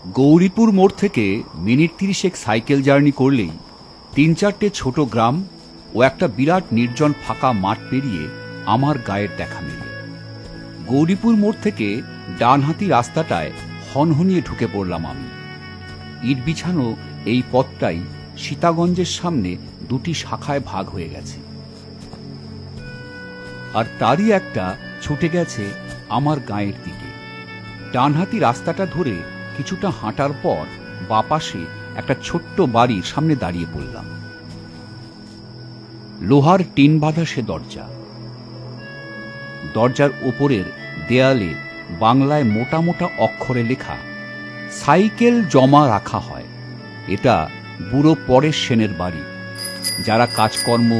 গৌরীপুর মোড় থেকে minute 30 cycle journey করলেই 3-4টে ছোট গ্রাম ও একটা বিরাট নির্জন ফাঁকা মাঠ পেরিয়ে আমার গায়ের দেখা মেলে। গৌরীপুর মোড় থেকে ডানহাতি রাস্তাটায় হনহনিয়ে ঢুকে পড়লাম আমি। ইট বিছানো এই পথটাই সীতাগঞ্জের সামনে দুটি শাখায় ভাগ হয়ে গেছে, আর তারই একটা ছুটে গেছে আমার গায়ের দিকে। ডানহাতি রাস্তাটা ধরে কিছুটা হাঁটার পর বাপাশে একটা ছোট্ট বাড়ির সামনে দাঁড়িয়ে পড়লাম। লোহার টিন বাঁধা সে দরজা। দরজার ওপরের দেয়ালে বাংলায় মোটা মোটা অক্ষরে লেখা, সাইকেল জমা রাখা হয়। এটা বুড়ো পরেশ সেনের বাড়ি, যারা কাজকর্ম,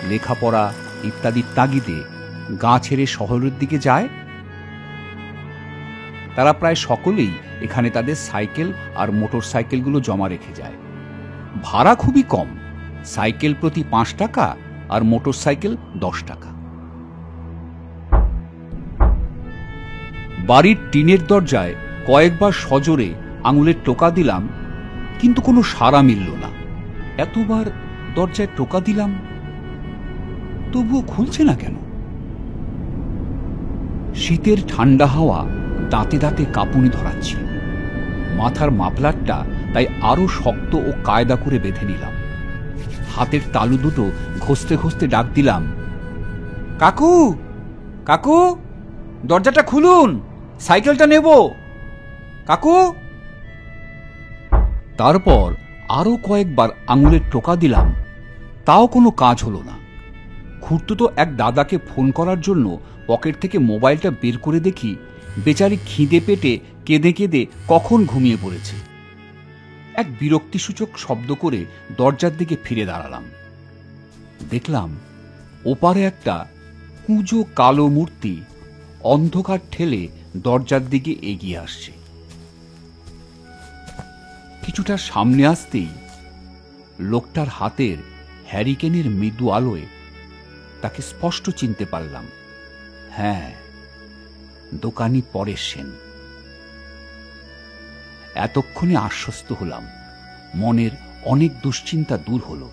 লেখাপড়া ইত্যাদির তাগিদে গা ছেড়ে শহরের দিকে যায়। তারা প্রায় সকলেই এখানে তাদের সাইকেল আর মোটর সাইকেলগুলো জমা রেখে যায়। ভাড়া খুবই কম, সাইকেল প্রতি 5 টাকা আর মোটর সাইকেল 10 টাকা। বাড়ির টিনের দরজায় কয়েকবার সজোরে আঙুলের টোকা দিলাম, কিন্তু কোনো সাড়া মিলল না। এতবার দরজায় টোকা দিলাম, তবুও খুলছে না কেন? শীতের ঠান্ডা হাওয়া দাঁতে দাঁতে কাঁপুনি ধরাচ্ছিল। মাথার মাফলারটা তাই আরো শক্ত ও কায়দা করে বেঁধে নিলাম। হাতের তালু দুটো ঘষতে ঘষতে ডাক দিলাম, কাকু, কাকু, দরজাটা খুলুন, সাইকেলটা নেব, কাকু। তারপর আরো কয়েকবার আঙুলের টোকা দিলাম, তাও কোনো কাজ হলো না। খুড়তুতো এক দাদাকে ফোন করার জন্য পকেট থেকে মোবাইলটা বের করে দেখি বেচারি খিদে পেটে কেঁদে কেঁদে কখন ঘুমিয়ে পড়েছে। এক বিরক্তিসূচক শব্দ করে দরজার দিকে ফিরে দাঁড়ালাম। দেখলাম ওপারে একটা কুঁজো কালো মূর্তি অন্ধকার ঠেলে দরজার দিকে এগিয়ে আসছে। কিছুটা সামনে আসতেই লোকটার হাতের হ্যারিকেনের মৃদু আলোয় তাকে স্পষ্ট চিনতে পারলাম। হ্যাঁ, দোকানি পরেশ সেন। এতক্ষণে আশ্বস্ত হলাম, মনের অনেক দুশ্চিন্তা দূর হলো,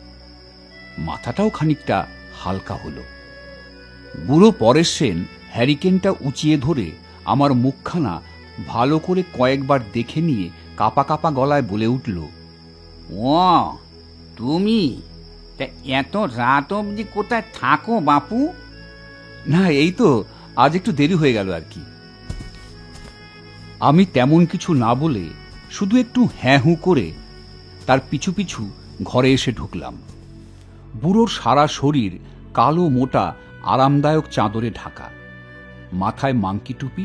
মাথাটাও খানিকটা হালকা হলো। বুড়ো পরেশ সেন হ্যারিকেনটা উঁচিয়ে ধরে আমার মুখখানা ভালো করে কয়েকবার দেখে নিয়ে কাপা কাপা গলায় বলে উঠল, ও তুমি এত রাত অবধি কোথায় থাকো বাপু? না, এই তো আজ একটু দেরি হয়ে গেল আর কি। আমি তেমন কিছু না বলে শুধু একটু হ্যাঁ হুঁ করে তার পিছু পিছু ঘরে এসে ঢুকলাম। বুড়োর সারা শরীর কালো মোটা আরামদায়ক চাদরে ঢাকা, মাথায় মাংকি টুপি,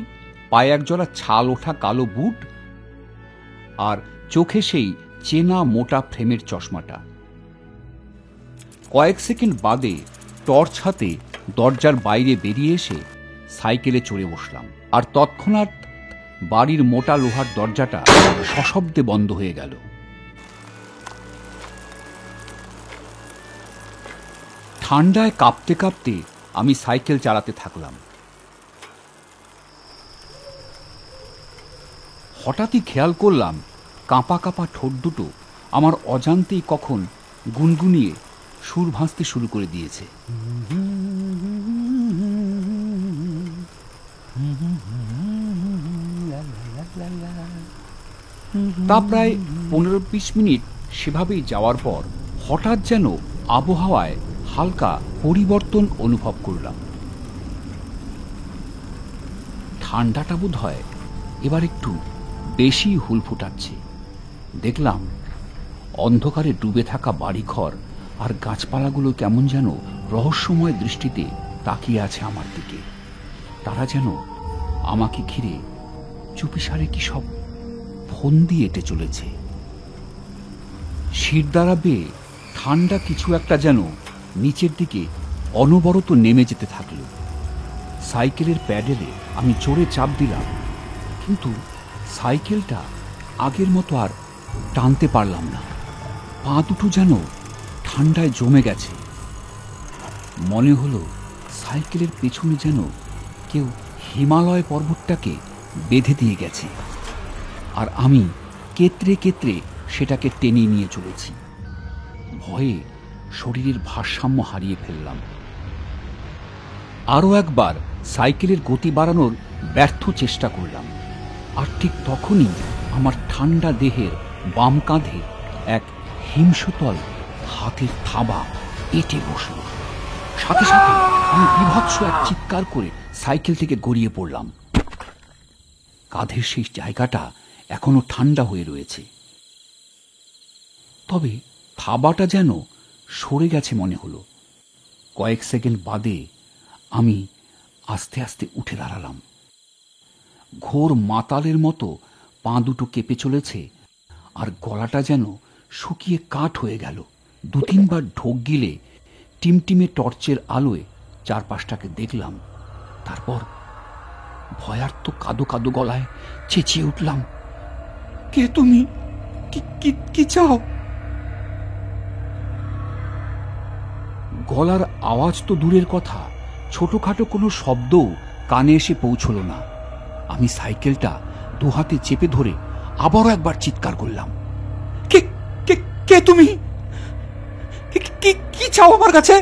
পায়ে একজোড়া ছাল ওঠা কালো বুট, আর চোখে সেই চেনা মোটা ফ্রেমের চশমাটা। কয়েক সেকেন্ড বাদে টর্চ হাতে দরজার বাইরে বেরিয়ে এসে সাইকেলে চড়ে বসলাম, আর তৎক্ষণাৎ বাড়ির মোটা লোহার দরজাটা সশব্দে বন্ধ হয়ে গেল। ঠান্ডায় কাঁপতে কাঁপতে আমি সাইকেল চালাতে থাকলাম। হঠাৎই খেয়াল করলাম কাঁপা কাঁপা ঠোঁট দুটো আমার অজান্তেই কখন গুনগুনিয়ে সুর ভাসতে শুরু করে দিয়েছে। তা প্রায় 15-20 মিনিট সেভাবেই যাওয়ার পর হঠাৎ যেন আবহাওয়ায় হালকা পরিবর্তন অনুভব করলাম। ঠান্ডাটা বোধ হয় এবার একটু বেশি হুল ফুটাচ্ছে। দেখলাম অন্ধকারে ডুবে থাকা বাড়িঘর আর গাছপালাগুলো কেমন যেন রহস্যময় দৃষ্টিতে তাকিয়ে আছে আমার দিকে। তারা যেন আমাকে ঘিরে চুপিসারে কি সব ফন্দি এঁটে চলেছে। শিরদাঁড়া বেয়ে ঠান্ডা কিছু একটা যেন নিচের দিকে অনবরত নেমে যেতে থাকলো। সাইকেলের প্যাডেলে আমি জোরে চাপ দিলাম, কিন্তু সাইকেলটা আগের মতো আর টানতে পারলাম না। পা দুটো যেন ঠান্ডায় জমে গেছে। মনে হলো সাইকেলের পেছনে যেন কেউ হিমালয় পর্বতটাকে বেঁধে দিয়ে গেছে, আর আমি কেতরে কেতরে সেটাকে টেনে নিয়ে চলেছি। ভয়ে শরীরের ভারসাম্য হারিয়ে ফেললাম। আরও একবার সাইকেলের গতি বাড়ানোর ব্যর্থ চেষ্টা করলাম, আর ঠিক তখনই আমার ঠান্ডা দেহের বাম কাঁধে এক হিমশীতল হাতের থাবা এঁটে বসল। সাথে সাথে আমি বীভৎস এক চিৎকার করে সাইকেল থেকে গড়িয়ে পড়লাম। কাঁধের সেই জায়গাটা এখনো ঠান্ডা হয়ে রয়েছে, তবে থাবাটা যেন সরে গেছে মনে হলো। কয়েক সেকেন্ড বাদে আমি আস্তে আস্তে উঠে দাঁড়ালাম। ঘোর মাতালের মতো পা দুটো কেঁপে চলেছে, আর গলাটা যেন শুকিয়ে কাঠ হয়ে গেল। 2-3 বার ঢোক গিলে টিমটিমে টর্চের আলোয় চারপাশটাকে দেখলাম। তারপর ভয়ার্ত কাদো কাদো গলায় চেঁচিয়ে উঠলাম, কে তুমি? কি চাও? গলার আওয়াজ তো দূরের কথা, ছোটখাটো কোনো শব্দও কানে এসে পৌঁছল না। আমি সাইকেলটা দুহাতে চেপে ধরে আবারও একবার চিৎকার করলাম, কে কে কে তুমি? কি চাও আমার কাছে?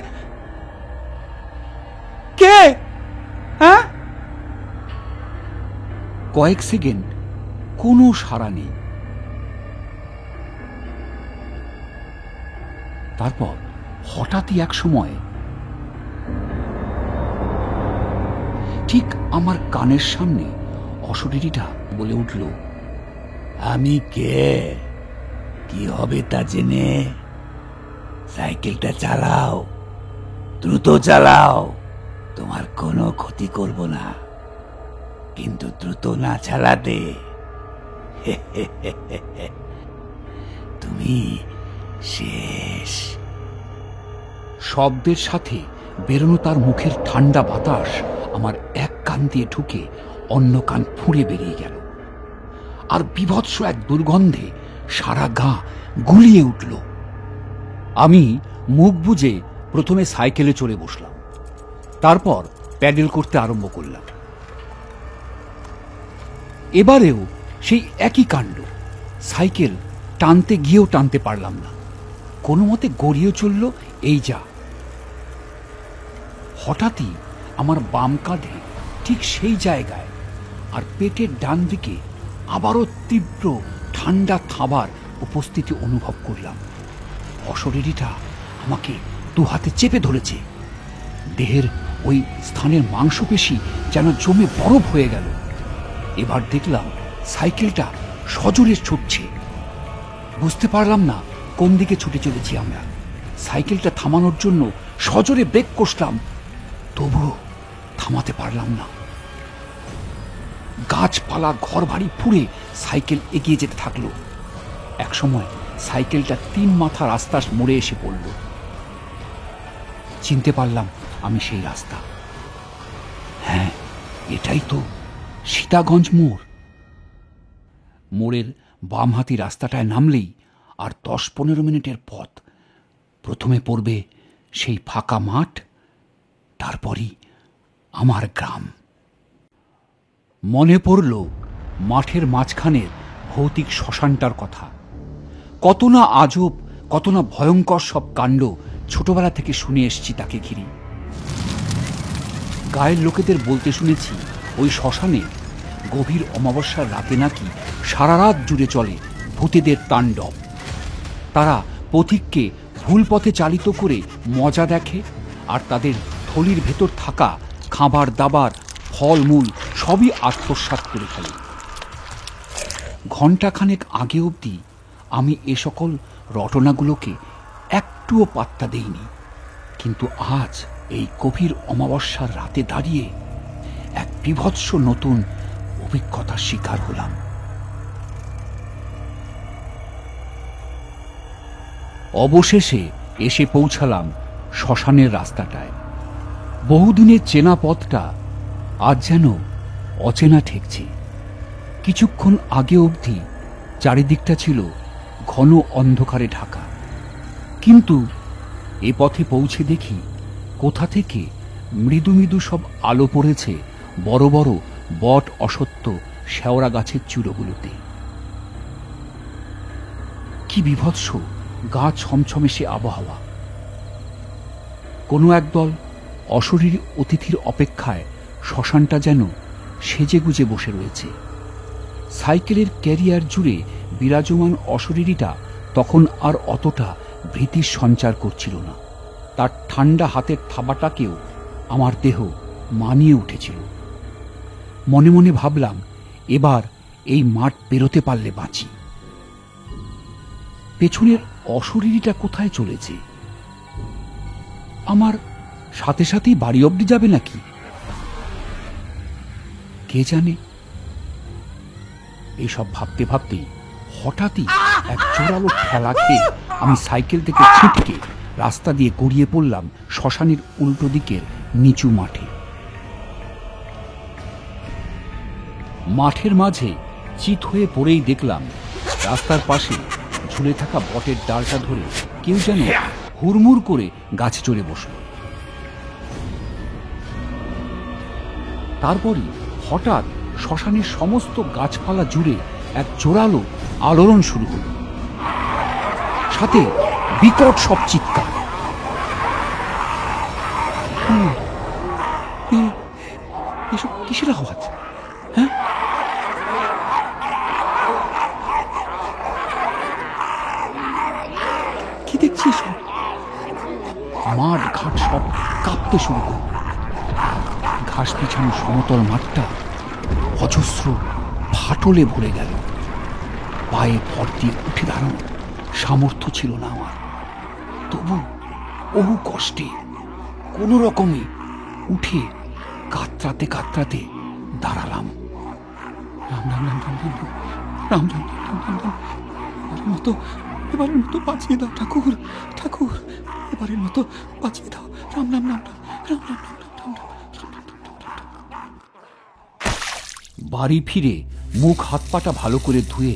কে? হ্যাঁ? কয়েক সেকেন্ড কোনো সাড়া নেই। তারপর হঠাৎই এক সময় ঠিক আমার কানের সামনে অশরীরীটা বলে উঠল, আমি কে? কি হবে তা জেনে সাইকেলটা চালাও, দ্রুত চালাও, তোমার কোনো ক্ষতি করব না, কিন্তু দ্রুত না চালাতে তুমি শেষ। শব্দের সাথে বেরোনো তার মুখের ঠান্ডা বাতাস আমার এক কান দিয়ে ঢুকে অন্য কান ফুঁড়ে বেরিয়ে গেল, আর বীভৎস এক দুর্গন্ধে সারা গা গুলিয়ে উঠল। আমি মুখ বুজে প্রথমে সাইকেলে চড়ে বসলাম, তারপর প্যাডেল করতে আরম্ভ করলাম। এবারেও সেই একই কাণ্ড, সাইকেল টানতে গিয়েও টানতে পারলাম না, কোনো মতে গড়িয়ে চলল এই যা। হঠাৎই আমার বাম কাঁধে ঠিক সেই জায়গায় আর পেটের ডান দিকে আবারও তীব্র ঠান্ডা থাবার উপস্থিতি অনুভব করলাম। অশরীরীটা আমাকে দুহাতে চেপে ধরেছে। দেহের ওই স্থানের মাংসপেশি যেন জমে বরফ হয়ে গেল। এবার দেখলাম সাইকেলটা সজোরে ছুটছে। বুঝতে পারলাম না কোন দিকে ছুটে চলেছি আমরা। সাইকেলটা থামানোর জন্য সজোরে ব্রেক কষলাম, তবুও থামাতে পারলাম না। গাছপালা ঘরবাড়ি ফুঁড়ে সাইকেল এগিয়ে যেতে থাকলো। একসময় সাইকেলটা 3 মাথা রাস্তার মোড়ে এসে পড়ল। চিনতে পারলাম আমি সেই রাস্তা। হ্যাঁ, এটাই তো সীতাগঞ্জ মোড়। মোড়ের বামহাতি রাস্তাটায় নামলেই আর 10-15 মিনিটের পথ। প্রথমে পড়বে সেই ফাঁকা মাঠ, তারপরই আমার গ্রাম। মনে পড়ল মাঠের মাঝখানের ভৌতিক শ্মশানটার কথা। কত না আজব, কত না ভয়ঙ্কর সব কাণ্ড ছোটবেলা থেকে শুনে এসেছি তাকে ঘিরে। গায়ের লোকেদের বলতে শুনেছি ওই শ্মশানে গভীর অমাবস্যার রাতে নাকি সারা রাত জুড়ে চলে ভূতেদের তাণ্ডব। তারা পথিককে ভুল পথে চালিত করে মজা দেখে, আর তাদের থলির ভেতর থাকা খাবার দাবার ফলমূল সবই আত্মসাৎ করে ফেলে। ঘণ্টাখানেক আগে অবধি আমি এ সকল রটনাগুলোকে একটুও পাত্তা দেইনি, কিন্তু আজ এই গভীর অমাবস্যার রাতে দাঁড়িয়ে এক বীভৎস নতুন অভিজ্ঞতার শিকার হলাম। অবশেষে এসে পৌঁছালাম শ্মশানের রাস্তাটায়। বহুদিনের চেনা পথটা আজ যেন অচেনা ঠেকছে। কিছুক্ষণ আগে অবধি চারিদিকটা ছিল ঘন অন্ধকারে ঢাকা, কিন্তু এ পথে পৌঁছে দেখি কোথা থেকে মৃদু মৃদু সব আলো পড়েছে বড় বড় বট অসত্য শেওড়া গাছের চূড়োগুলোতে। কি বিভৎস গা ছমছমে সে আবহাওয়া। কোনো একদল অশরীরী অতিথির অপেক্ষায় শ্মশানটা যেন সেজেগুজে বসে রয়েছে। সাইকেলের ক্যারিয়ার জুড়ে বিরাজমান অশরীরীটা তখন আর অতটা ভীতির সঞ্চার করছিল না। তার ঠান্ডা হাতের থাবাটাকেও আমার দেহ মানিয়ে উঠেছিল। মনে মনে ভাবলাম, এবার এই মাঠ পেরোতে পারলে বাঁচি। পেছনের অশরীরীটা কোথায় চলেছে? আমার সাথে সাথেই বাড়ি অবধি যাবে নাকি? কে জানে। এইসব ভাবতে ভাবতেই হঠাৎই এক জোরালো ঠেলা খেয়ে আমি সাইকেল থেকে ছিটকে রাস্তা দিয়ে গড়িয়ে পড়লাম শ্মশানের উল্টো দিকের নিচু মাঠে। মাঠের মাঝে চিত হয়ে পড়েই দেখলাম রাস্তার পাশে ঝুলে থাকা বটের ডালটা ধরে কেউ যেন হুড়মুড় করে গাছে চড়ে বসল। তারপরই হঠাৎ শ্মশানের সমস্ত গাছপালা জুড়ে এক জোরালো আলোড়ন শুরু হল, সাথে বিকট সব চিৎকার। এসব কিসের আওয়াজ? হ্যাঁ, কি দেখছিস? মাঠ ঘাট সব কাঁপতে শুরু করল। ঘাস বিছানো সমতল মাঠটা অজস্র ফাটলে ভরে গেল। পায়ে ভর দিয়ে উঠে দাঁড়ানো সামর্থ্য ছিল না আমার। তবু বহু কষ্টে কোনো রকমে উঠে কাতরাতে কাতরাতে দাঁড়ালাম। রাম রাম রাম রাম রাম রাম রাম রাম রাম। এবারের মতো বাঁচিয়ে দাও ঠাকুর, ঠাকুর, এবারের মতো বাঁচিয়ে দাও। রাম রাম রাম রাম রাম রাম রাম রাম রাম। বাড়ি ফিরে মুখ হাত পাটা ভালো করে ধুয়ে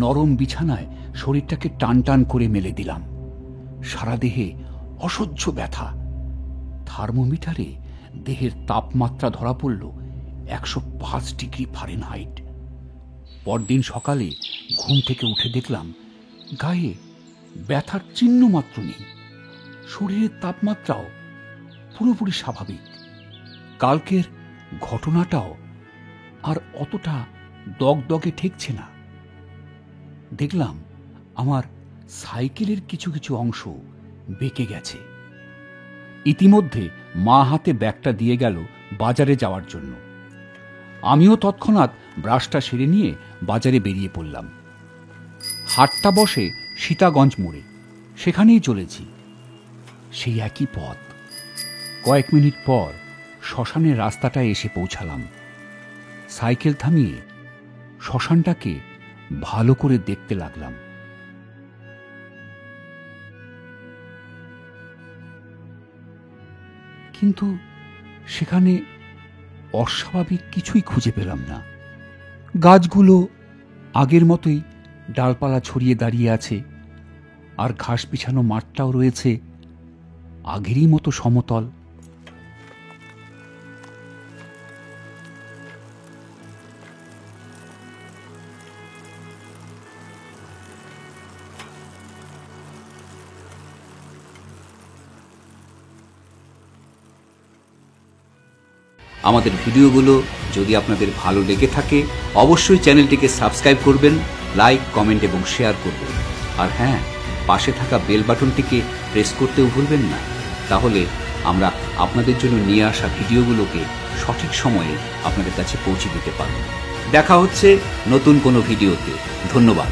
নরম বিছানায় শরীরটাকে টান টান করে মেলে দিলাম। সারা দেহে অসহ্য ব্যথা। থার্মোমিটারে দেহের তাপমাত্রা ধরা পড়ল 105 ডিগ্রি ফারেনহাইট। পরদিন সকালে ঘুম থেকে উঠে দেখলাম গায়ে ব্যথার চিহ্ন মাত্র নেই। শরীরের তাপমাত্রাও পুরোপুরি স্বাভাবিক। কালকের ঘটনাটাও আর অতটা দগদগে ঠেকছে না। দেখলাম আমার সাইকেলের কিছু কিছু অংশ বেঁকে গেছে। ইতিমধ্যে মা হাতে ব্যাগটা দিয়ে গেল বাজারে যাওয়ার জন্য। আমিও তৎক্ষণাৎ ব্রাশটা সেরে নিয়ে বাজারে বেরিয়ে পড়লাম। হাটটা বসে সীতাগঞ্জ মোড়ে, সেখানেই চলেছি। সেই একই পথ। কয়েক মিনিট পর শ্মশানের রাস্তাটায় এসে পৌঁছালাম। সাইকেল থামিয়ে শ্মশানটাকে ভালো করে দেখতে লাগলাম। কিন্তু সেখানে অস্বাভাবিক কিছুই খুঁজে পেলাম না। গাছগুলো আগের মতোই ডালপালা ছড়িয়ে দাঁড়িয়ে আছে, আর ঘাস বিছানো মাঠটাও রয়েছে আগেরই মতো সমতল। আমাদের ভিডিওগুলো যদি আপনাদের ভালো লেগে থাকে অবশ্যই চ্যানেলটিকে সাবস্ক্রাইব করবেন, লাইক, কমেন্ট এবং শেয়ার করবেন। আর হ্যাঁ, পাশে থাকা বেল বাটনটিকে প্রেস করতেও ভুলবেন না। তাহলে আমরা আপনাদের জন্য নিয়ে আসা ভিডিওগুলোকে সঠিক সময়ে আপনাদের কাছে পৌঁছে দিতে পারব। দেখা হচ্ছে নতুন কোনো ভিডিওতে। ধন্যবাদ।